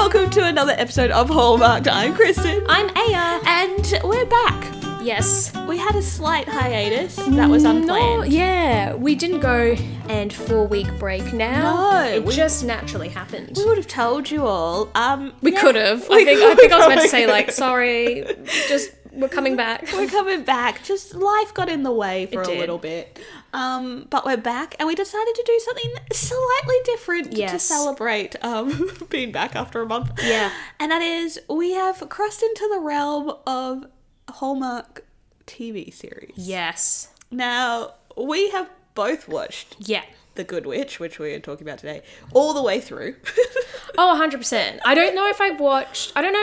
welcome to another episode of Hallmark. I'm Kristen. I'm Aya. And we're back. Yes. We had a slight hiatus that was unplanned. Yeah, we didn't go and 4-week break now. No, It just naturally happened. We would have told you all. We could have. I think I was meant to say, like, sorry, just we're coming back. We're coming back. Just life got in the way for It a did. little bit. But we're back and we decided to do something slightly different to Yes. celebrate being back after a month. Yeah. And that is, we have crossed into the realm of Hallmark TV series. Yes. Now, we have boif watched Yeah. The Good Witch, which we're talking about today, all the way through. Oh, 100%. I don't know if I've watched... I don't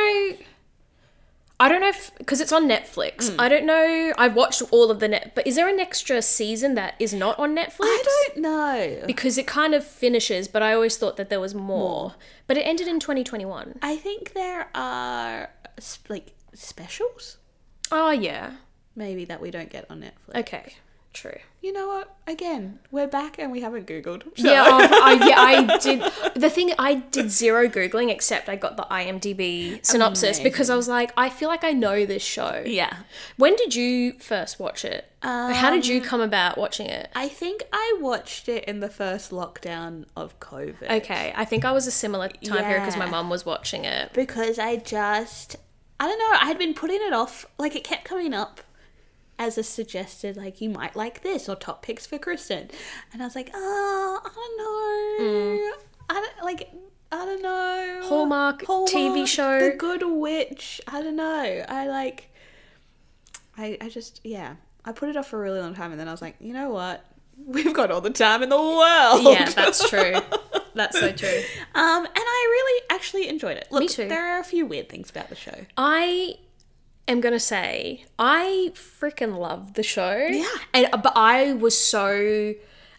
know if... Because it's on Netflix. I don't know... I've watched all of the... But is there an extra season that is not on Netflix? I don't know. Because it kind of finishes, but I always thought that there was more. But it ended in 2021. I think there are, like, specials, Oh, yeah. maybe, that we don't get on Netflix. Okay. True. You know what? Again, we're back and we haven't Googled. So. Yeah, I did. The thing, I did zero Googling, except I got the IMDb synopsis because I was like, I feel like I know this show. Yeah. When did you first watch it? How did you come about watching it? I think I watched it in the first lockdown of COVID. Okay, I think I was a similar time period because my Yeah. mum was watching it. Because I don't know, I had been putting it off. Like, it kept coming up as a suggested, like, you might like this, or top picks for Kristen. And I was like, I don't know. I don't know. Hallmark TV show. The Good Witch. I don't know. I just, yeah. I put it off for a really long time, and then I was like, you know what? We've got all the time in the world. Yeah, that's true. That's so true. And I really actually enjoyed it. Look, Me too. there are a few weird things about the show. I am going to say, I freaking love the show. Yeah. But I was so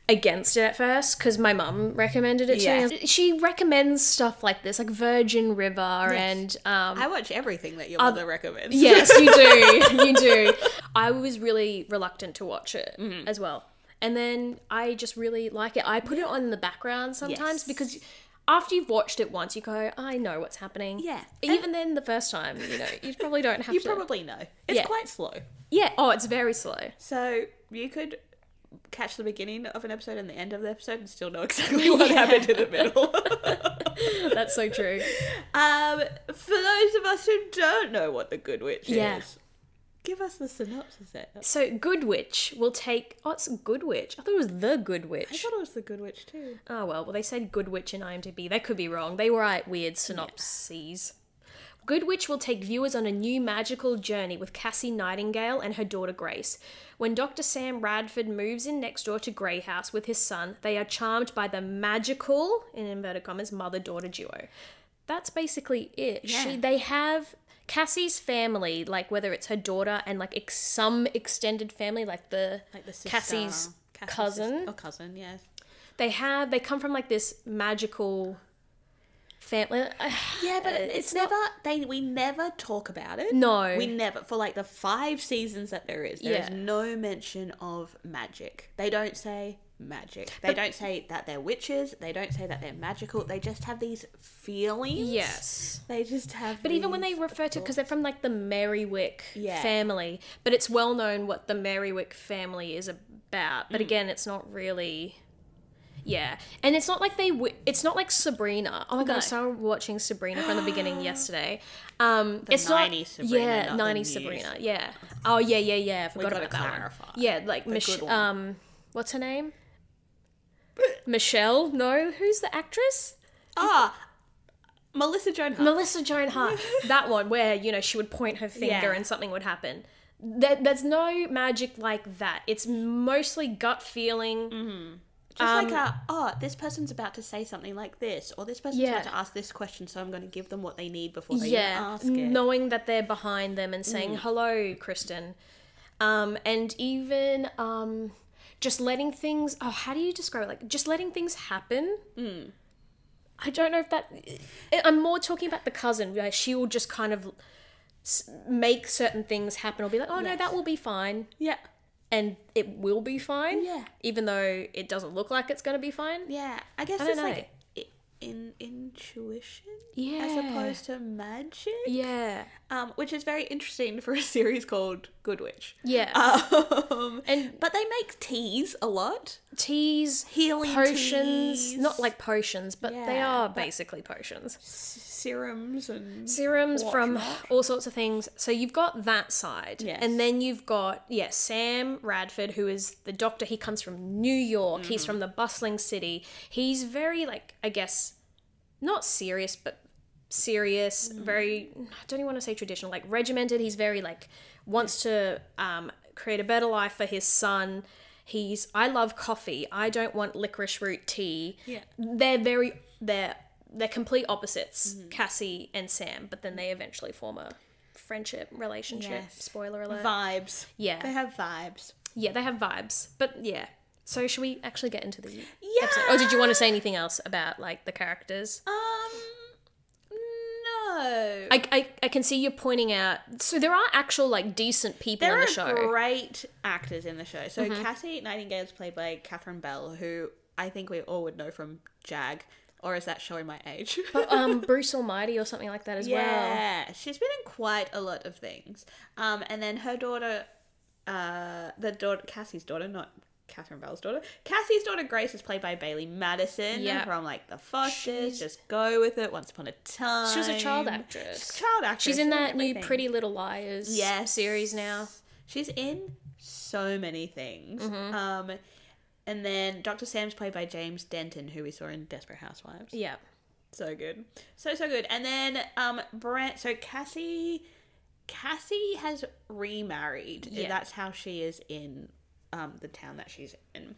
against it at first because my mum recommended it Yeah. to me. She recommends stuff like this, like Virgin River and... I watch everything that your mother recommends. yes, you do. You do. I was really reluctant to watch it as well. And then I just really like it. I put it on in the background sometimes Yes. because after you've watched it once, you go, I know what's happening. Yeah. Even then, the first time, you probably don't have You to. probably know. It's Yeah. quite slow. Yeah. Oh, it's very slow. So you could catch the beginning of an episode and the end of the episode and still know exactly what happened in the middle. That's so true. For those of us who don't know what the Good Witch Yeah. is, give us the synopsis there. So, Good Witch will take... Oh, it's Good Witch. I thought it was The Good I Witch. thought it was the Good Witch too. Oh, well, they said Good Witch in IMDb. They could be wrong. They write weird synopses. Good Witch will take viewers on a new magical journey with Cassie Nightingale and her daughter Grace. When Dr. Sam Radford moves in next door to Grey House with his son, they are charmed by the magical, in inverted commas, mother-daughter duo. That's basically it. Yeah. They have... Cassie's family, like whether it's her daughter and like some extended family, like the sister, Cassie's cousin. Cousin, yes. They come from like this magical family. Yeah, but it's never, we never talk about it. No. We never, for like the 5 seasons that there is Yeah. no mention of magic. They don't say magic. They don't say that they're witches. They don't say that they're magical. They just have these feelings. Yes. They just have But even when they refer to, because they're from like the Merrywick Yeah. family, but it's well known what the Merrywick family is about. But again, it's not really... Yeah, and it's not like it's not like Sabrina. Oh my god, I started watching Sabrina from the beginning yesterday. It's 90s Sabrina, yeah, not the 90s news. Sabrina. Yeah. Oh yeah. I forgot gotta about that clarify. one. Yeah, like good one. what's her name? Michelle? No, who's the actress? Melissa Joan Hart. Melissa Joan Hart. That one where she would point her finger Yeah. and something would happen. There's no magic like that. It's mostly gut feeling. Just like this person's about to say something like this, or this person's Yeah. about to ask this question, so I'm going to give them what they need before they even Yeah, ask it. knowing that they're behind them and saying, hello, Kristen. And even just letting things... Oh, how do you describe it? Like, just letting things happen. I don't know if that... I'm more talking about the cousin, where she will just kind of make certain things happen or be like, oh, no, Yes. that will be fine. Yeah. And it will be fine. Yeah. Even though it doesn't look like it's going to be fine. Yeah. I guess I don't it's know. like... intuition, Yeah. as opposed to magic. Yeah. Which is very interesting for a series called Good Witch. Yeah. But they make teas a lot. Teas, Healing potions, teas. not like potions, but they Yeah, are but- basically potions. Serums and Serums from whatnot. all sorts of things. So you've got that side. Yes. And then you've got, Sam Radford, who is the doctor. He comes from New York. He's from the bustling city. He's very, like, I guess, not serious, but serious, very, I don't even want to say traditional, like regimented. He's very, like, wants to create a better life for his son. I love coffee. I don't want licorice root tea. Yeah. They're complete opposites, Cassie and Sam, but then they eventually form a friendship relationship. Yes. Spoiler alert. Vibes. Yeah. They have vibes. Yeah, they have vibes. But yeah. So should we actually get into the Yeah. episode? Or did you want to say anything else about, like, the characters? No. I can see you pointing out. So there are actual, like, decent people in the show. There are great actors in the show. So Cassie Nightingale is played by Catherine Bell, who I think we all would know from Jag. Or is that showing my age? But Bruce Almighty or something like that as well. Yeah, she's been in quite a lot of things. And then her daughter, Cassie's daughter, not Catherine Bell's daughter. Cassie's daughter Grace is played by Bailey Madison from, like, The Fosters. Just go with it. Once Upon a Time. She was a child actress. She's a child actress. She's in that new everything. Pretty Little Liars series now. She's in so many things. And then Dr. Sam's played by James Denton, who we saw in Desperate Housewives. Yeah. So good. So good. And then so Cassie has remarried. Yeah. That's how she is in the town that she's in.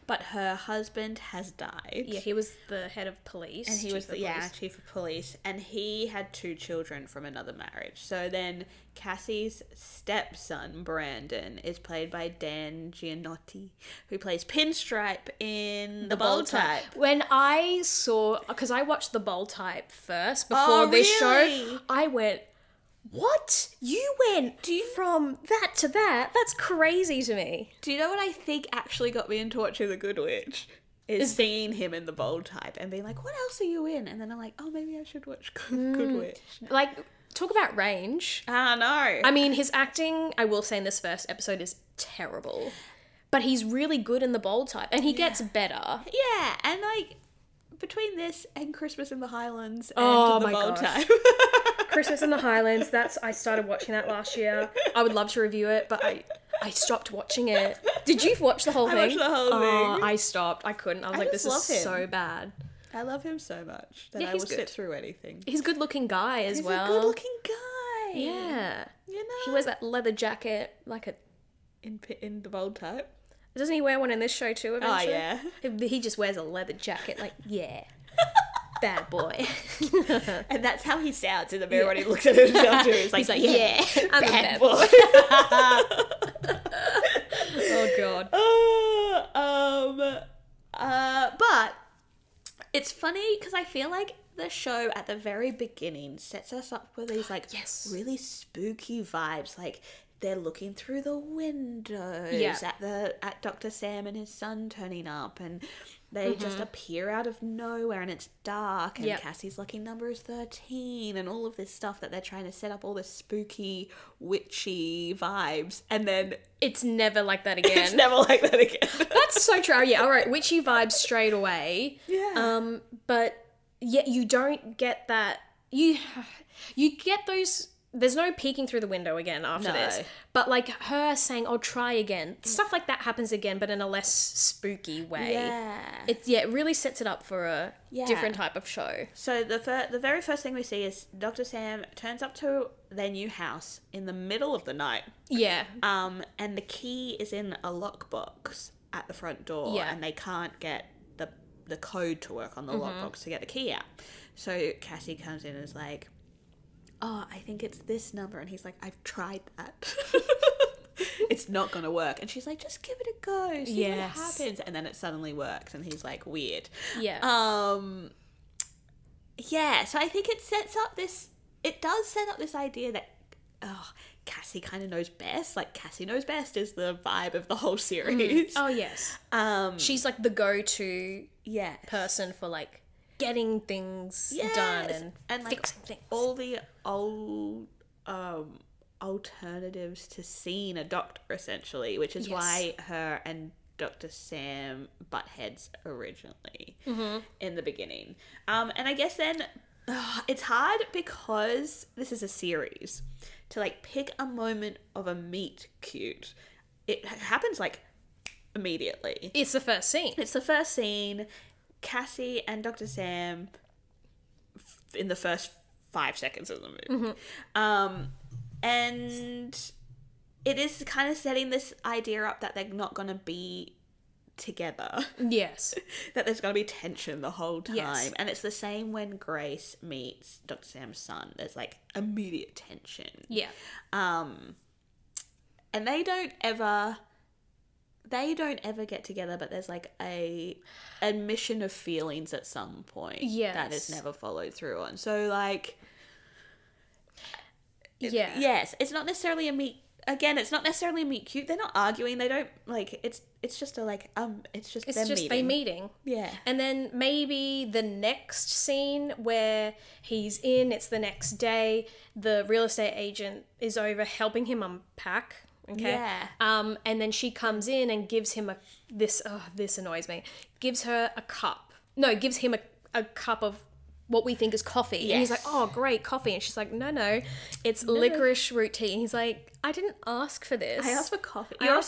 But her husband has died. Yeah, he was the head of police. And he was police. chief of police, and he had 2 children from another marriage. So then Cassie's stepson Brandon is played by Dan Giannotti, who plays Pinstripe in The Bold Type. When I saw, because I watched The Bold Type first before this show, I went, what? You went from that to that? That's crazy to me. Do you know what I think actually got me into watching The Good Witch? Is seeing him in The Bold Type and being like, what else are you in? And then I'm like, oh, maybe I should watch Good Witch. Like, talk about range. I know. I mean, his acting, I will say in this first episode, is terrible. But he's really good in The Bold Type, and he gets better. Yeah, and like, between this and Christmas in the Highlands and The Bold Type. Christmas in the Highlands, I started watching that last year. I would love to review it, but I stopped watching it. Did you watch the whole thing? I watched the whole thing. I stopped. I couldn't. I was like, this is so bad. I love him so much that I he's will good. sit through anything. He's a good looking guy as well. He's a good looking guy. Yeah. You know? He wears that leather jacket, like a... In The Bold Type. Doesn't he wear one in this show too, eventually? Oh, yeah. He just wears a leather jacket, like, yeah. Bad boy. And that's how he sounds in the mirror when he looks at himself too. He's like, yeah, I'm bad a bad boy. Oh, God. But it's funny because I feel like the show at the very beginning sets us up with these like really spooky vibes. Like they're looking through the windows at Dr. Sam and his son turning up, and they just appear out of nowhere, and it's dark, and Cassie's lucky number is 13, and all of this stuff that they're trying to set up all the spooky, witchy vibes, and then it's never like that again. it's never like that again. That's so true. Yeah, all right, witchy vibes straight away. Yeah. But yeah, you don't get that. You get those. There's no peeking through the window again after this. But like her saying, "I'll try again." Stuff like that happens again, but in a less spooky way. Yeah. It really sets it up for a different type of show. So the very first thing we see is Dr. Sam turns up to their new house in the middle of the night. Yeah. And the key is in a lockbox at the front door. Yeah. And they can't get the code to work on the lockbox to get the key out. So Cassie comes in and is like, "Oh, I think it's this number." And he's like, "I've tried that." It's not going to work. And she's like, "Just give it a go. See what happens." And then it suddenly works. And he's like, weird. Yeah. Yeah, so I think it does set up this idea that, Cassie kind of knows best. Like, Cassie knows best is the vibe of the whole series. Oh, yes. She's like the go-to person for like getting things done and like fixing things. all the old alternatives to seeing a doctor, essentially, which is why her and Dr. Sam butt heads originally in the beginning. And I guess then it's hard because this is a series to like pick a moment of a meet cute. It happens like immediately. It's the first scene. Cassie and Dr. Sam in the first 5 seconds of the movie. And it is kind of setting this idea up that they're not going to be together. Yes. That there's going to be tension the whole time. Yes. And it's the same when Grace meets Dr. Sam's son. There's like immediate tension. Yeah. And they don't ever get together, but there's like a admission of feelings at some point that is never followed through on. So like, yes, it's not necessarily a meet. Again, it's not necessarily a meet cute. They're not arguing. They don't like. It's just a like. It's just they meeting. Yeah. And then maybe the next scene where he's in. It's the next day. The real estate agent is over helping him unpack. Okay. Yeah. And then she comes in and gives him this annoys me. Gives him a cup of what we think is coffee. Yes. And he's like, oh, great, coffee. And she's like, no, it's licorice root tea. And he's like, I didn't ask for this. I asked for coffee. You're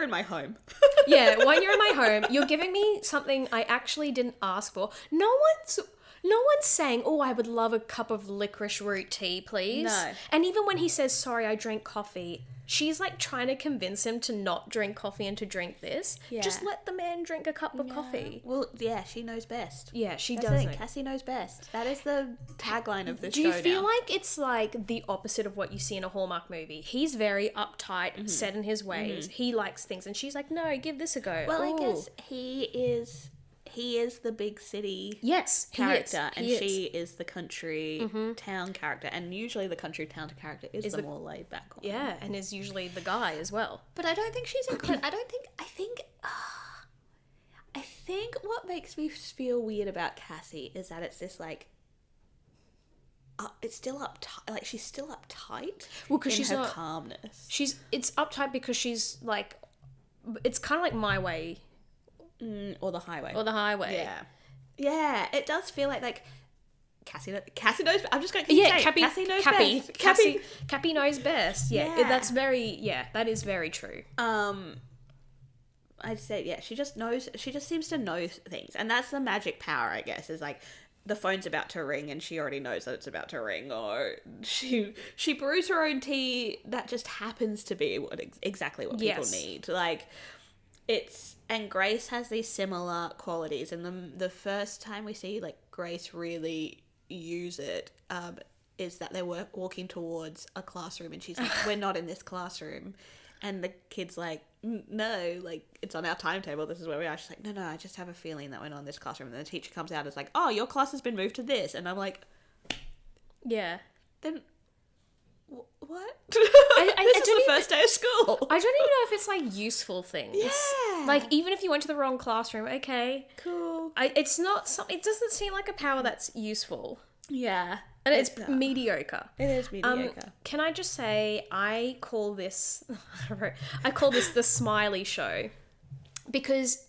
in my home. Yeah, when you're in my home, you're giving me something I actually didn't ask for. No one's saying, oh, I would love a cup of licorice root tea, please. No. And even when he says, sorry, I drank coffee, she's like trying to convince him to not drink coffee and to drink this. Yeah. Just let the man drink a cup of coffee. Well, yeah, she knows best. Yeah, she That's does. Cassie knows best. That is the tagline of this show. Do you feel like it's like the opposite of what you see in a Hallmark movie? He's very uptight, set in his ways. He likes things, and she's like, no, give this a go. Well, I guess he is the big city character, she is the country town character, and usually the country town character is the more laid back one. Yeah, and is usually the guy as well. But I don't think she's incredible. I think what makes me feel weird about Cassie is that it's this like it's still uptight. Like she's still uptight. Well, because she's her not calmness. It's uptight because she's like, it's kind of like My Way. Or the highway. Yeah, it does feel like Cassie knows. I'm just going to keep saying Cassie knows best. Cappy knows best. Yeah, that is very true. I'd say she just knows. She just seems to know things, and that's the magic power, I guess. Is like the phone's about to ring, and she already knows that it's about to ring, or she brews her own tea that just happens to be exactly what people need. Like and Grace has these similar qualities, and the first time we see like Grace really use it is that they're walking towards a classroom, and she's like, we're not in this classroom, and the kid's like, no, like it's on our timetable, this is where we are. She's like, no, I just have a feeling that we're not in this classroom, and then the teacher comes out and is like, oh, your class has been moved to this, and I'm like, yeah, then what? This is the first day of school. I don't even know if it's like useful things. Yeah. Like even if you went to the wrong classroom, okay, cool. It's not something. It doesn't seem like a power that's useful. Yeah, and it's mediocre. It is mediocre. Can I just say I call this the Smiley Show because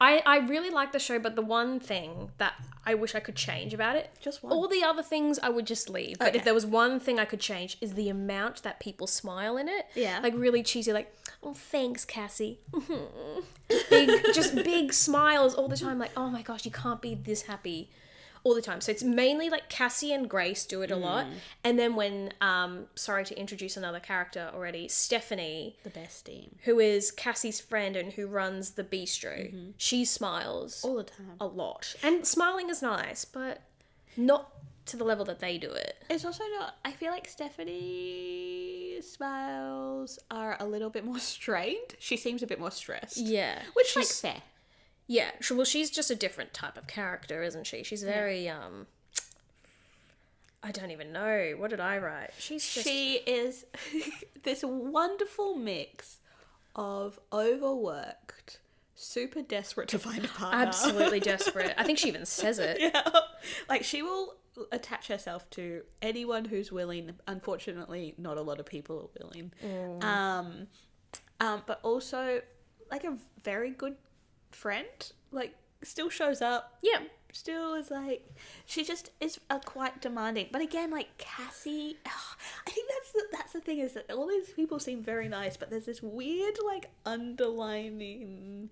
I really like the show, but the one thing that I wish I could change about it, just one. All the other things I would just leave. But if there was one thing I could change, is the amount that people smile in it. Yeah. Like really cheesy, like, oh, thanks, Cassie. Big smiles all the time. Like, oh my gosh, you can't be this happy all the time. So it's mainly like Cassie and Grace do it a lot. And then when, sorry to introduce another character already, Stephanie, the bestie, who is Cassie's friend and who runs the bistro, she smiles all the time, a lot. And smiling is nice, but not to the level that they do it. It's also not, I feel like Stephanie's smiles are a little bit more strained. She seems a bit more stressed. Yeah. Which is like fair. Yeah, well, she's just a different type of character, isn't she? She's very, I don't even know. What did I write? She is this wonderful mix of overworked, super desperate to find a partner. Absolutely desperate. I think she even says it. Yeah. Like, she will attach herself to anyone who's willing. Unfortunately, not a lot of people are willing. But also, like, a very good friend. Like, still shows up. Yeah. Still is like, she just is quite demanding. But again, like, Cassie, I think that's the thing, is that all these people seem very nice, but there's this weird, like, underlining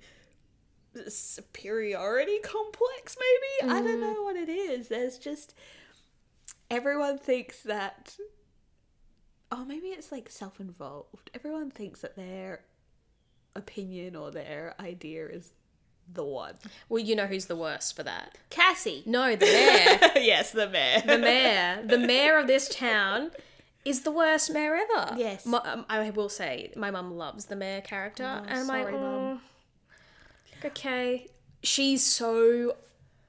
superiority complex, maybe? I don't know what it is. There's just, everyone thinks that, maybe it's, like, self-involved. Everyone thinks that their opinion or their idea is the one. Well, you know who's the worst for that? Cassie. No, the mayor. Yes, the mayor. The mayor. The mayor of this town is the worst mayor ever. Yes. I will say, my mum loves the mayor character. And I'm sorry, like, Mum. Okay. She's so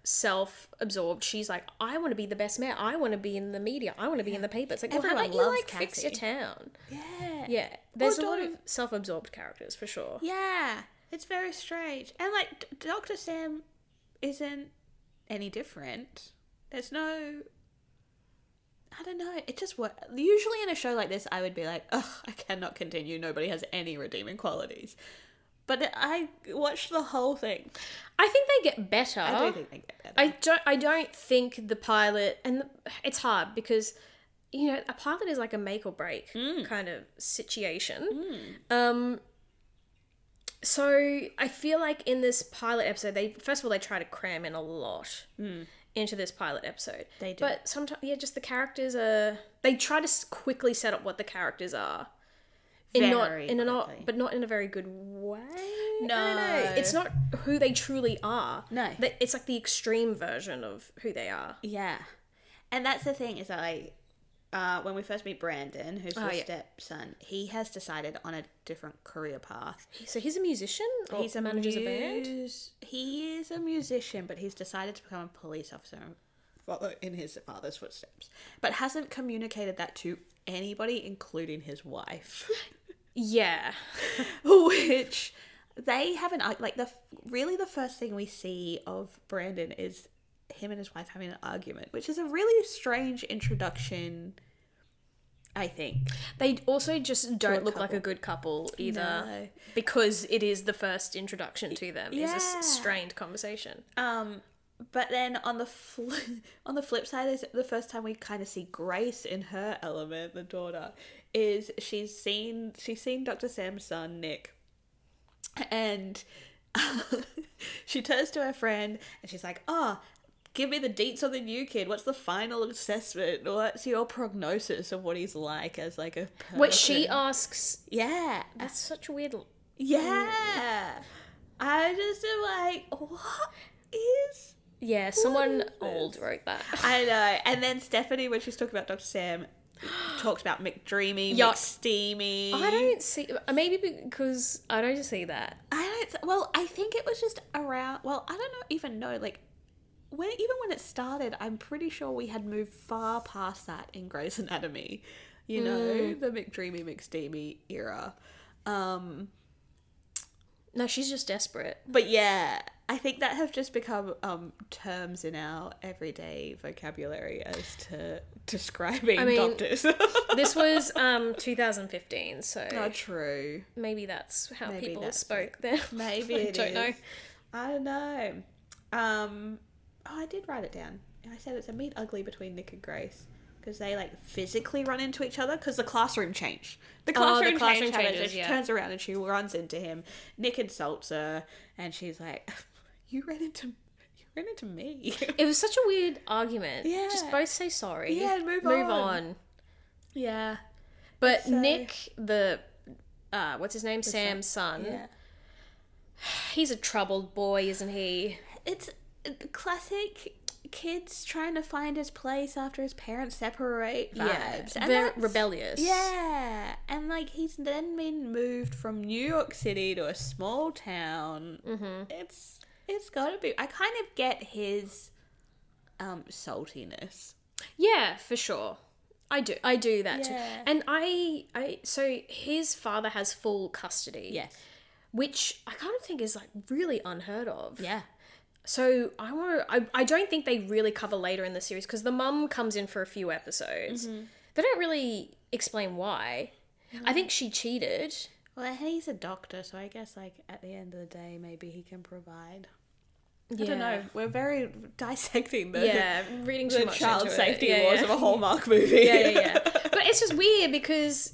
self-absorbed. She's like, I want to be the best mayor. I want to be in the media. I want to be in the paper. It's like, well, how Everyone about you, loves like, fix your Cassie. town? Yeah. Yeah. There's Or a lot don't. of self-absorbed characters, for sure. Yeah. It's very strange. And, like, Dr. Sam isn't any different. There's no... I don't know. It just works. Usually in a show like this, I would be like, ugh, I cannot continue. Nobody has any redeeming qualities. But I watched the whole thing. I think they get better. I do think they get better. I don't think the pilot, and it's hard because, you know, a pilot is like a make or break kind of situation. So I feel like in this pilot episode, first of all, they try to cram in a lot into this pilot episode. They do. But sometimes, just the characters they try to quickly set up what the characters are. But not in a very good way. No. I don't know. It's not who they truly are. No. It's like the extreme version of who they are. Yeah. And that's the thing, is that, when we first meet Brandon, who's the stepson, he has decided on a different career path. So he's a musician? Or He's manages a band? He is a musician, but he's decided to become a police officer and follow in his father's footsteps. But hasn't communicated that to anybody, including his wife. Yeah. Which they haven't, like, the first thing we see of Brandon is him and his wife having an argument, which is a really strange introduction, I think. They also just don't look like a good couple either. No. Because it is the first introduction to them. Yeah. Is a strained conversation. But then on the flip side, is the first time we kind of see Grace in her element, the daughter, is she's seen Dr. Sam's son, Nick, and she turns to her friend and she's like, give me the deets on the new kid. What's the final assessment? What's your prognosis of what he's like as, like, a person? Which she asks. Yeah. That's such a weird... Yeah. I just am like, what is... Yeah, someone old wrote that. I know. And then Stephanie, when she's talking about Dr. Sam, talks about McDreamy, Yuck. McSteamy. I don't see... Maybe because I don't see that. I think it was just around... Well, I don't even know, like... When it started, I'm pretty sure we had moved far past that in Grey's Anatomy. You know, the McDreamy, McSteamy era. No, she's just desperate. But yeah, I think that have just become terms in our everyday vocabulary as to describing doctors. This was 2015, so... Oh, true. Maybe that's how people spoke then. Maybe I don't know. I don't know. I did write it down. I said it's a meet ugly between Nick and Grace. Because they, like, physically run into each other. Because the classroom changed. The classroom changes. She turns around and she runs into him. Nick insults her. And she's like, you ran into me. It was such a weird argument. Yeah. Just both say sorry. Yeah, move on. Yeah. But so, Nick, what's his name? Sam's son. Yeah. He's a troubled boy, isn't he? It's classic kids trying to find his place after his parents separate vibes. Yeah, they're rebellious. Yeah, and, like, he's then been moved from New York City to a small town. Mm-hmm. It's gotta be... I kind of get his saltiness. Yeah, for sure. I do that too. And so his father has full custody. Yes. Which I kind of think is, like, really unheard of. Yeah. So I don't think they really cover later in the series because the mum comes in for a few episodes. They don't really explain why. I think she cheated. Well, he's a doctor, so I guess, like, at the end of the day, maybe he can provide. Yeah. I don't know. We're very dissecting the, reading too the much child into safety it. laws of a Hallmark movie. But it's just weird because.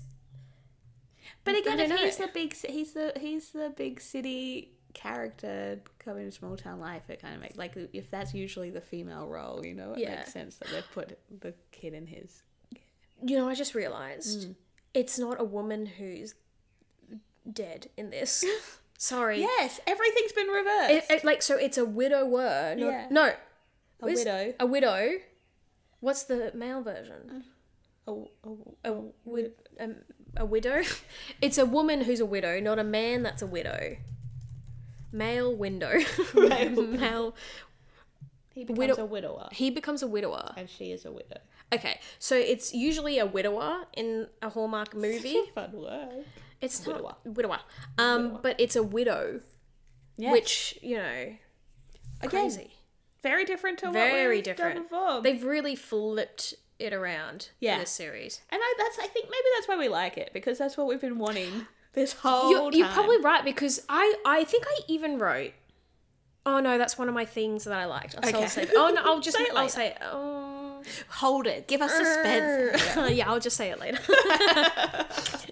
But again, I don't if know. he's the big city character coming to small town life, it kind of makes, like, if that's usually the female role, you know, it makes sense that they've put the kid in his. You know, I just realised it's not a woman who's dead in this. Sorry. Yes, everything's been reversed. So it's a widower. No. A widow. A widow. What's the male version? A widow? It's a woman who's a widow, not a man that's a widow. Male window. Male. He becomes a widower. He becomes a widower. And she is a widow. Okay, so it's usually a widower in a Hallmark movie. Such a fun word. It's Widower. not widower. But it's a widow. Yes. Which, you know, crazy. Very different to what Very we've different. done before. They've really flipped it around in this series. And I think maybe that's why we like it, because that's what we've been wanting this whole time. You're probably right, because I think I even wrote, oh no, that's one of my things that I liked. So I'll say, oh no, I'll just say it. Oh, hold it. Give us suspense. Yeah, I'll just say it later.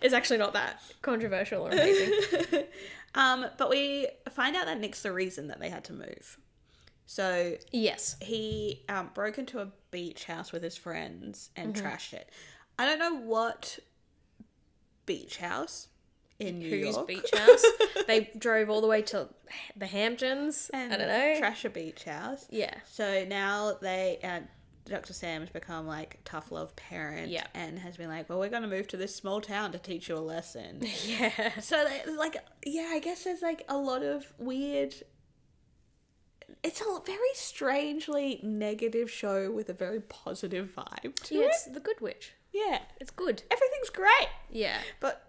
It's actually not that controversial or amazing. But we find out that Nick's the reason that they had to move. So yes, he broke into a beach house with his friends and trashed it. I don't know what beach house in New York. Whose beach house? They drove all the way to the Hamptons. And I don't know. Trash a beach house. Yeah. So now Dr. Sam's become like tough love parent and has been like, well, we're going to move to this small town to teach you a lesson. Yeah. So I guess there's like a lot of weird. It's a very strangely negative show with a very positive vibe to it. It's The Good Witch. Yeah. It's good. Everything's great. Yeah. But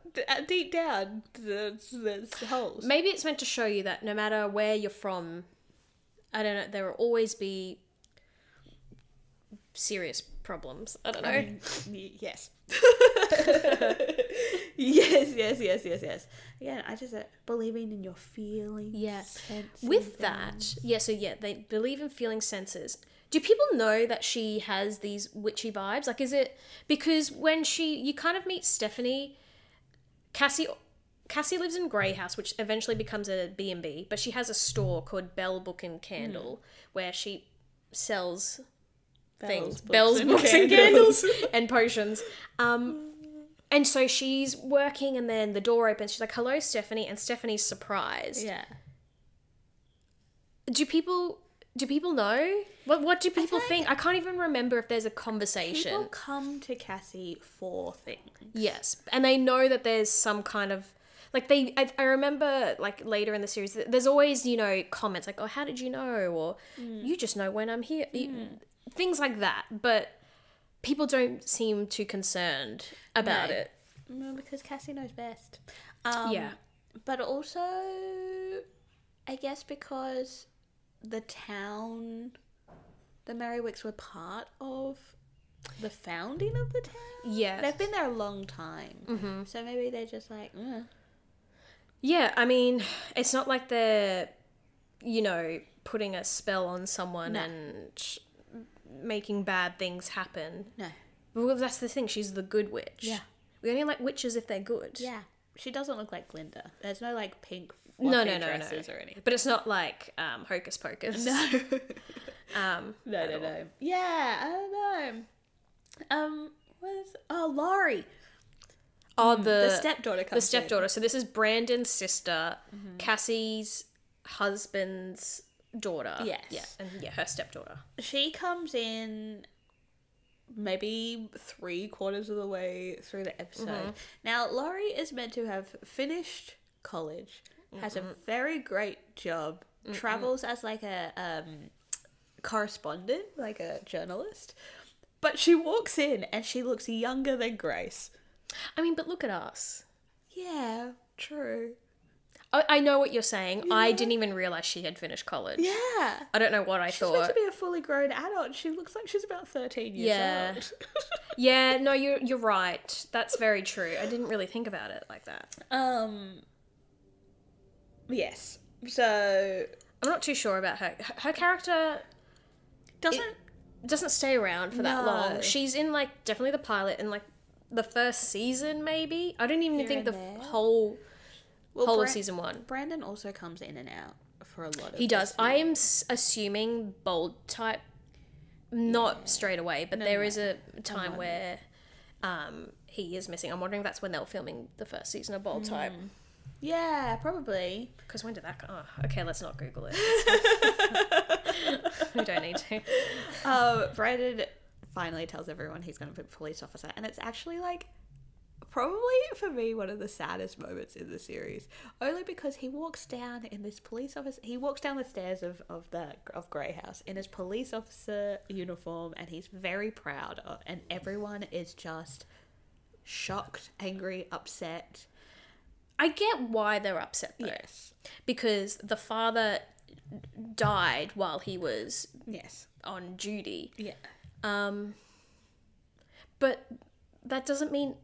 deep down, there's holes. Maybe it's meant to show you that no matter where you're from, I don't know, there will always be serious problems. I don't know. Yes. yes. Yeah, I just believing in your feelings. Yeah. Sensing With that, they believe in feeling senses. Do people know that she has these witchy vibes? Like, is it because when you kind of meet Stephanie, Cassie lives in Grey House, which eventually becomes a B&B, but she has a store called Bell Book and Candle where she sells things. Bells, books and candles and potions. And so she's working and then the door opens. She's like, hello, Stephanie. And Stephanie's surprised. Yeah. Do people know? What do people think? I can't even remember if there's a conversation. People come to Cassie for things. Yes. And they know that there's some kind of... Like, I remember, like, later in the series, there's always, you know, comments like, oh, how did you know? Or, you just know when I'm here. Things like that. But people don't seem too concerned about it. No, because Cassie knows best. Yeah. But also, I guess because the town, the Merrywicks were part of the founding of the town. Yeah. They've been there a long time. Mm-hmm. So maybe they're just like, Yeah, I mean, it's not like they're, you know, putting a spell on someone and making bad things happen. No. Well, that's the thing. She's the good witch. Yeah. We only like witches if they're good. Yeah. She doesn't look like Glinda. There's no, like, pink dresses or anything. But it's not like Hocus Pocus. No. No. Yeah, I don't know. Laurie. Oh, the stepdaughter comes The stepdaughter. So this is Brandon's sister, Cassie's husband's daughter. Yes. Yeah, and her stepdaughter. She comes in maybe 3/4 of the way through the episode. Now, Laurie is meant to have finished college, has a very great job, travels as like a correspondent, like a journalist, but she walks in and she looks younger than Grace. I mean, but look at us. Yeah, true. I know what you're saying. I didn't even realize she had finished college. Yeah. I don't know what I She's thought. meant to be a fully grown adult. She looks like she's about 13 years old. Yeah, no, you're right. That's very true. I didn't really think about it like that. Yes. So I'm not too sure about her. Her character doesn't stay around for that long. She's in like definitely the pilot and like the first season maybe. I don't even think the whole of season 1. Brandon also comes in and out for a lot of He does. I am assuming bold type, not straight away, but there is a time where he is missing. I'm wondering if that's when they were filming the first season of bold type. Yeah, probably. Because when did that come? Oh, okay, let's not Google it. We don't need to. Brandon finally tells everyone he's going to be a police officer, and it's actually like probably for me one of the saddest moments in the series, only because he walks down in this police officer. He walks down the stairs of Grey House in his police officer uniform, and he's very proud of, and everyone is just shocked, angry, upset. I get why they're upset though. Yes, because the father died while he was on duty. Yeah. But that doesn't mean,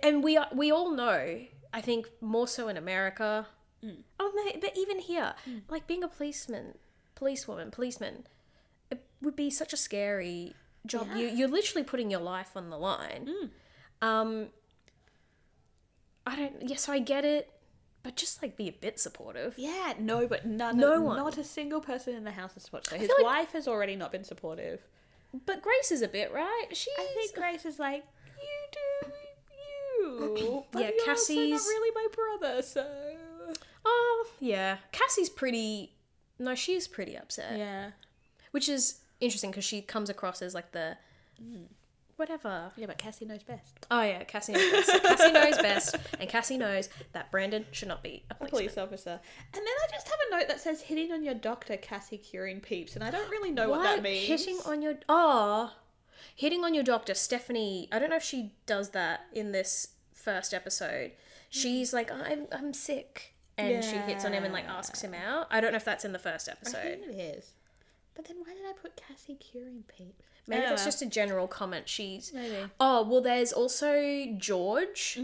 and we all know, I think more so in America, but even here, like being a policeman, it would be such a scary job. Yeah. You're literally putting your life on the line. So I get it, but just like be a bit supportive. Yeah, no, but no one. Not a single person in the house is supportive. So his wife has already not been supportive. But Grace is a bit, right? I think Grace is like, you do you. But you're Cassie's also not really my brother, so. Oh, yeah. Cassie's pretty. No, she's pretty upset. Yeah. Which is interesting because she comes across as like the. Whatever. Yeah, but Cassie knows best. Oh, yeah, Cassie knows best. So Cassie knows best, and Cassie knows that Brandon should not be a police officer. And then I just have a note that says, hitting on your doctor, Cassie curing peeps, and I don't really know what that means. Hitting on your doctor, Stephanie, I don't know if she does that in this first episode. She's like, I'm sick. And she hits on him and like asks him out. I don't know if that's in the first episode. I think it is. But then why did I put Cassie curing peeps? Maybe that's just a general comment. Maybe. Oh, well, there's also George.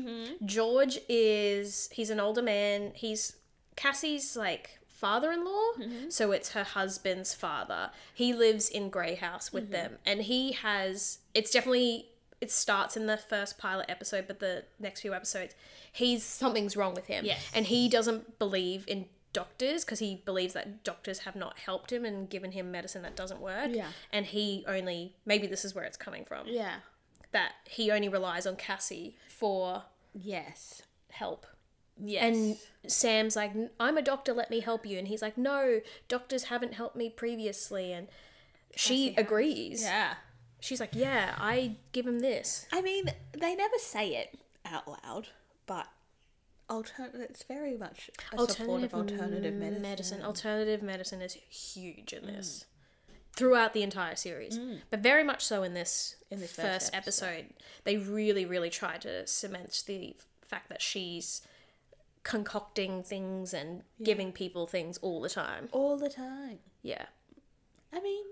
George he's an older man. He's Cassie's like father-in-law. So it's her husband's father. He lives in Grey House with them. And it starts in the first pilot episode, but the next few episodes, something's wrong with him. Yes. And he doesn't believe in doctors because he believes that doctors have not helped him and given him medicine that doesn't work. Yeah. And maybe this is where it's coming from. Yeah. That he only relies on Cassie for help. Yes. And Sam's like, I'm a doctor, let me help you. And he's like, no, doctors haven't helped me previously. And she agrees. Yeah. She's like, yeah, I give him this. I mean, they never say it out loud, but it's very much a support of alternative medicine. Alternative medicine is huge in this. Throughout the entire series. But very much so in this first episode. They really, really try to cement the fact that she's concocting things and giving people things all the time. All the time. Yeah. I mean,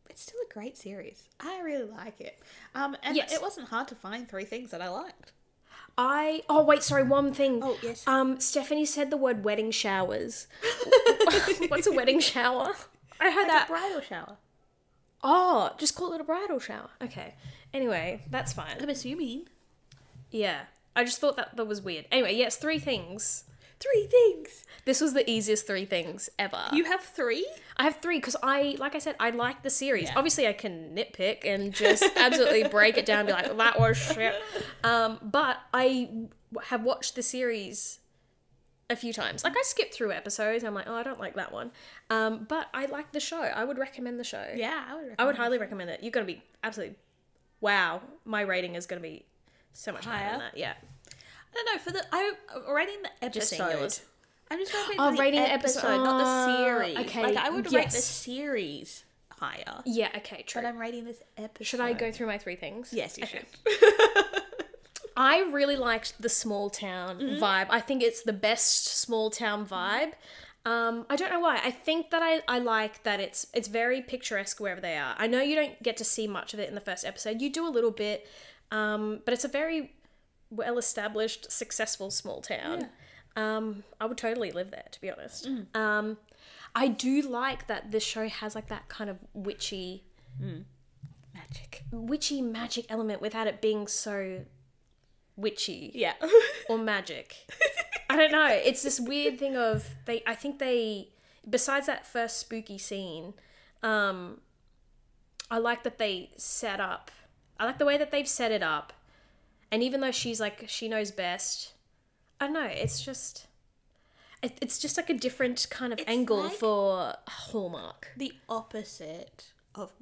it's still a great series. I really like it. And it wasn't hard to find 3 things that I liked. One thing. Oh, yes. Stephanie said the word wedding showers. What's a wedding shower? I heard that. A bridal shower. Oh, just call it a bridal shower. Okay. Anyway, that's fine. I'm assuming. Yeah. I just thought that was weird. Anyway, yes, 3 things. 3 things. This was the easiest 3 things ever. You have 3? I have 3 because like I said, I like the series. Yeah. Obviously, I can nitpick and just absolutely break it down and be like, that was shit. But I have watched the series a few times. Like, I skipped through episodes. And I'm like, oh, I don't like that one. But I like the show. I would recommend the show. Yeah, I would highly recommend it. You're going to be absolutely, wow, my rating is going to be so much higher than that. Yeah. I don't know, I'm rating the episode. Just saying yours. I'm just rating the episode, not the series. Okay. Like, I would rate the series higher. Yeah, okay, true. But I'm rating this episode. Should I go through my 3 things? Yes, you should. I really liked the small town vibe. I think it's the best small town vibe. I don't know why. I think that I like that it's very picturesque wherever they are. I know you don't get to see much of it in the first episode. You do a little bit, but it's a very well-established, successful small town. Yeah. I would totally live there, to be honest. I do like that this show has like that kind of witchy magic element without it being so witchy. Yeah. Or magic. I don't know. It's this weird thing of I think besides that first spooky scene, I like that they set up. I like the way that they've set it up. And even though she's like, she knows best, I don't know, it's just like a different kind of angle like for Hallmark. The opposite of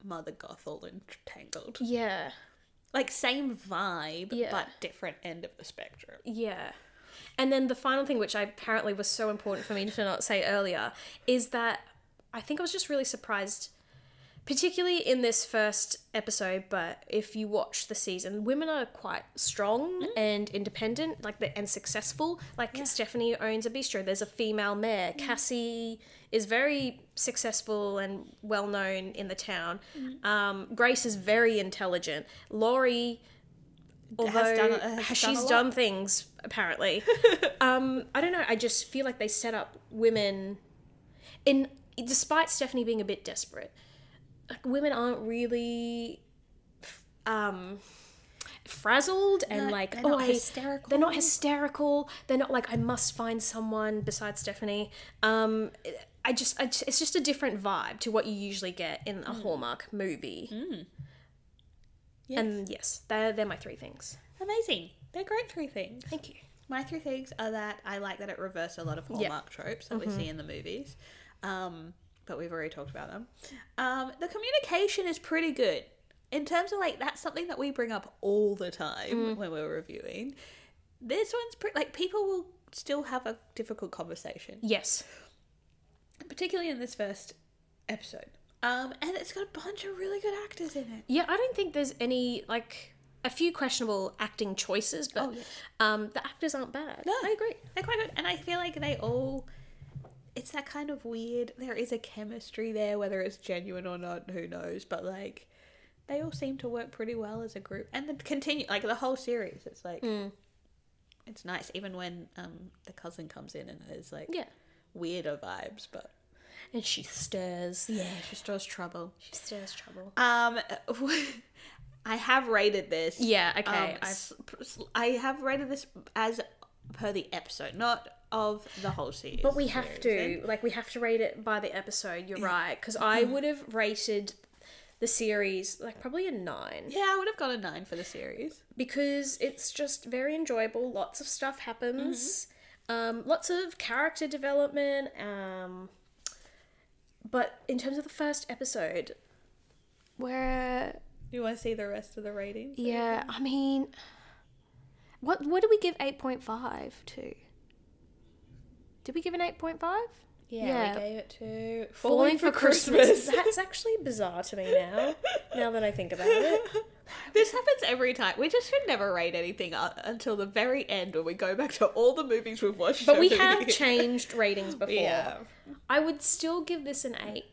Mother Gothel and Tangled. Yeah. Like, same vibe, but different end of the spectrum. Yeah. And then the final thing, which apparently was so important for me to not say earlier, is that I think I was just really surprised, particularly in this first episode, but if you watch the season, women are quite strong and independent, and successful. Stephanie owns a bistro. There's a female mayor. Cassie is very successful and well-known in the town. Grace is very intelligent. Laurie, although she's done things, apparently. I don't know, I just feel like they set up women, despite Stephanie being a bit desperate, women aren't really frazzled and they're not hysterical. They're not hysterical. They're not like, I must find someone besides Stephanie. It's just a different vibe to what you usually get in a Hallmark movie. Yes. And yes, they're my 3 things. Amazing. They're great 3 things. Thank you. My 3 things are that I like that it reversed a lot of Hallmark tropes that we see in the movies. But we've already talked about them. The communication is pretty good. In terms of, that's something that we bring up all the time when we're reviewing. This one's people will still have a difficult conversation. Yes. Particularly in this first episode. And it's got a bunch of really good actors in it. Yeah, I don't think there's any, a few questionable acting choices, but the actors aren't bad. No, I agree. They're quite good. And I feel like they all... It's that kind of weird... There is a chemistry there, whether it's genuine or not, who knows. But, they all seem to work pretty well as a group. And then continue... the whole series, it's it's nice. Even when the cousin comes in and there's, weirder vibes, but... And she stirs. Yeah, she stirs trouble. She stirs trouble. I have rated this. Yeah, okay. I have rated this as per the episode, not of the whole series. But we have to. We have to rate it by the episode, you're right. Because I would have rated the series, probably a 9. Yeah, I would have got a 9 for the series. Because it's just very enjoyable. Lots of stuff happens. Lots of character development. But in terms of the first episode, where... You want to see the rest of the ratings? Yeah, I mean... What did we give 8.5 to? Did we give an 8.5? Yeah, we gave it to Falling for Christmas. That's actually bizarre to me now that I think about it. This happens every time. We just should never rate anything until the very end when we go back to all the movies we've watched. But we have changed ratings before. Yeah. I would still give this an 8.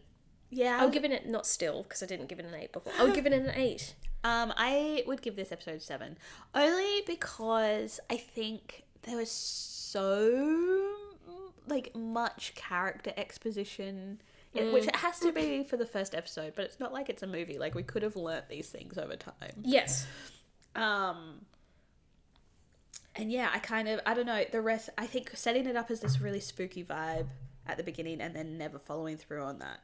Yeah. I'll give it not still, because I didn't give it an 8 before. I would give it an 8. I would give this episode 7. Only because I think there was so much character exposition, which it has to be for the first episode, but it's not like it's a movie. We could have learnt these things over time. Yes. And yeah, I don't know, the rest, I think setting it up as this really spooky vibe at the beginning and then never following through on that.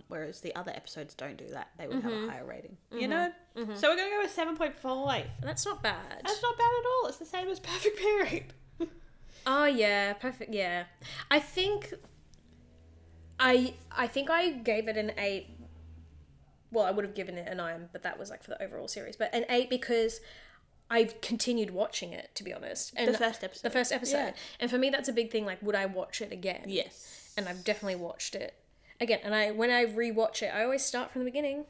Whereas the other episodes don't do that. They would have a higher rating. You know? So we're going to go with 7.5. That's not bad. That's not bad at all. It's the same as Perfect Pairing. Oh, yeah. Perfect, yeah. I think I gave it an 8. Well, I would have given it a 9, but that was for the overall series. But an 8 because I've continued watching it, to be honest. And the first episode. Yeah. And for me, that's a big thing. Would I watch it again? Yes. And I've definitely watched it again. And when I rewatch it, I always start from the beginning.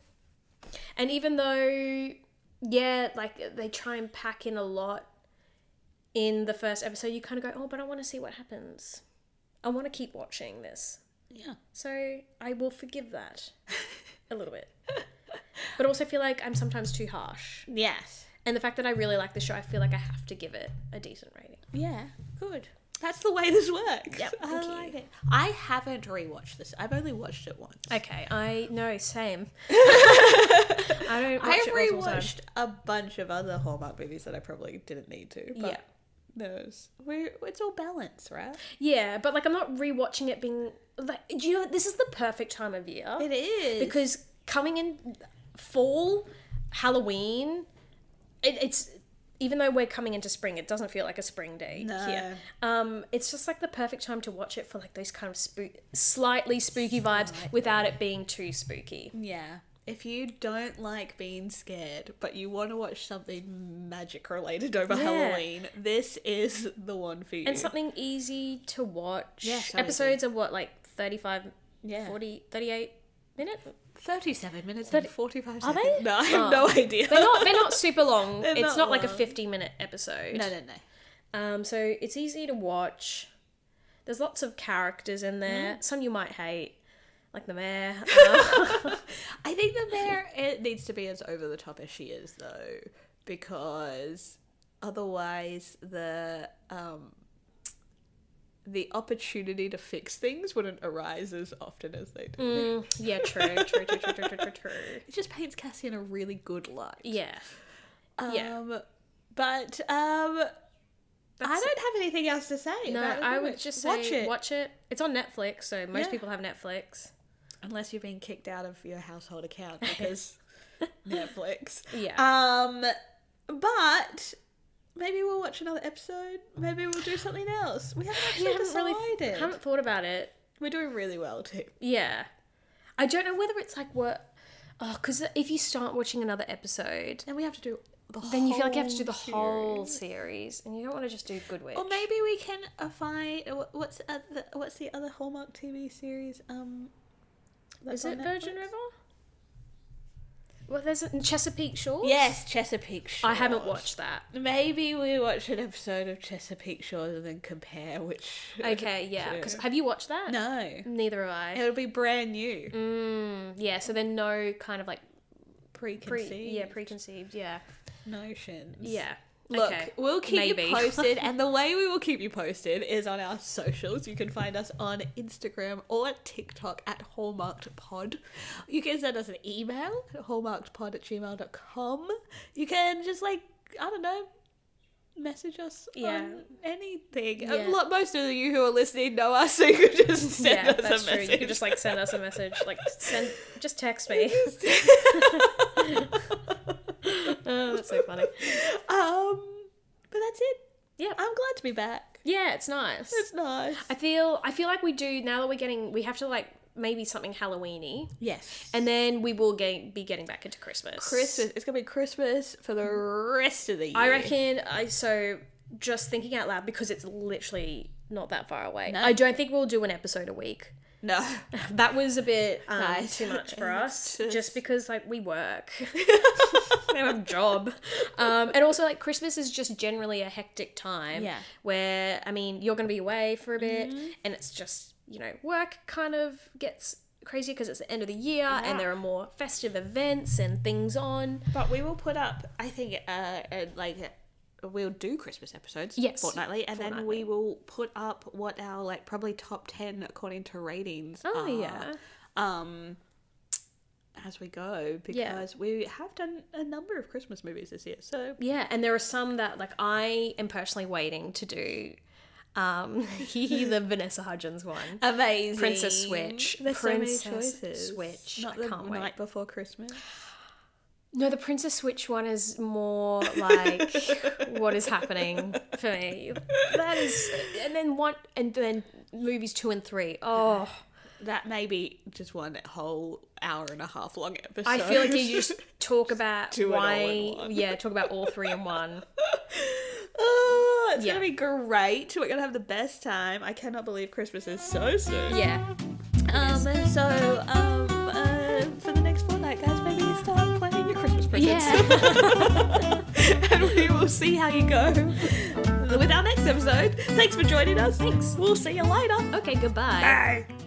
And even though yeah, like they try and pack in a lot in the first episode. You kind of go, oh, but I want to see what happens. I want to keep watching this. Yeah. So I will forgive that a little bit. But also feel like I'm sometimes too harsh. Yes. And the fact that I really like the show, I feel like I have to give it a decent rating. Yeah, good. That's the way this works. Yep, I thank like you. it. I haven't rewatched this. I've only watched it once. Okay, same. I don't watch I've it all the time. rewatched a bunch of other Hallmark movies that I probably didn't need to. But Yeah. those, it's all balance, right? Yeah, but like I'm not rewatching it being like, you know, this is the perfect time of year. It is. Because coming in fall, Halloween, it's even though we're coming into spring, it doesn't feel like a spring day here. It's just like the perfect time to watch it for like those kind of slightly spooky vibes without it being too spooky. Yeah. If you don't like being scared, but you want to watch something magic related over Halloween, this is the one for you. And something easy to watch. Yeah, so episodes are what, like 35, Yeah. 40, 38 minutes? 37 minutes and 45 Are seconds. they? No, I have no idea. They're not super long. They're It's not not like a long. 50-minute episode. No. So it's easy to watch. There's lots of characters in there. Some you might hate, like the mayor. I think the mayor, it needs to be as over the top as she is, though, because otherwise the opportunity to fix things wouldn't arise as often as they do. Yeah, true. It just paints Cassie in a really good light. Yeah. But I don't have anything else to say. No, about it. I would just say watch it. It's on Netflix, so most Yeah. people have Netflix. Unless you've been kicked out of your household account because Netflix. Yeah. But maybe we'll watch another episode. Maybe we'll do something else. We haven't actually decided. Haven't thought about it. We're doing really well too. Yeah. I don't know whether it's like what... Oh, because if you start watching another episode, And we have to do the whole then you feel like you have to do the series. whole series, and you don't want to just do Good Witch. Or maybe we can find... What's the other Hallmark TV series? Is that's it on Virgin Netflix? River? Well, there's Chesapeake Shores? Yes, Chesapeake Shores. I haven't watched that. Maybe we watch an episode of Chesapeake Shores and then compare which... Okay, yeah. two. Because have you watched that? No. Neither have I. It'll be brand new. Yeah, so then no kind of like Preconceived. preconceived, yeah. Notions. Yeah. Look, Okay. we'll keep Maybe. you posted, and the way we will keep you posted is on our socials. You can find us on Instagram or TikTok at hallmarkedpod. You can send us an email at hallmarkedpod@gmail.com. You can just message us on anything. Yeah. Look, most of you who are listening know us, so you can just send us that's a true. message. You could just send us a message. Just text me. Oh, that's so funny. But that's it. Yeah. I'm glad to be back. Yeah, it's nice. It's nice. I feel like we do now that we have to maybe something Halloween-y. Yes. And then we will be getting back into Christmas. It's gonna be Christmas for the rest of the year. I reckon. Just thinking out loud, because it's literally not that far away. No. I don't think we'll do an episode a week. No. That was a bit Nice. too much for us, Just- just because we work. We have a job. And also Christmas is just generally a hectic time. Yeah. Where, you're going to be away for a bit, and it's just, work kind of gets crazy because it's the end of the year and there are more festive events and things on. But we will put up, I think, we'll do Christmas episodes fortnightly, and then we will put up what our probably top 10 according to ratings Oh, are, yeah. as we go, because we have done a number of Christmas movies this year. So Yeah, and there are some that I am personally waiting to do. The Vanessa Hudgens one. amazing. Princess Switch. There's Princess so many choices. Switch. Not I the can't wait. night before Christmas. No, the Princess Switch one is more what is happening for me. That is, and then movies 2 and 3. Oh, That may be just one whole hour and a half long episode. I feel like you just talk about Do it all in why. one. Yeah, talk about all 3 in one. Oh, it's Yeah. gonna be great. We're gonna have the best time. I cannot believe Christmas is so soon. Yeah. For the next fortnight, guys, maybe start planning your Christmas presents. Yeah. And we will see how you go with our next episode. Thanks for joining us. Thanks. We'll see you later. Okay, goodbye. Bye.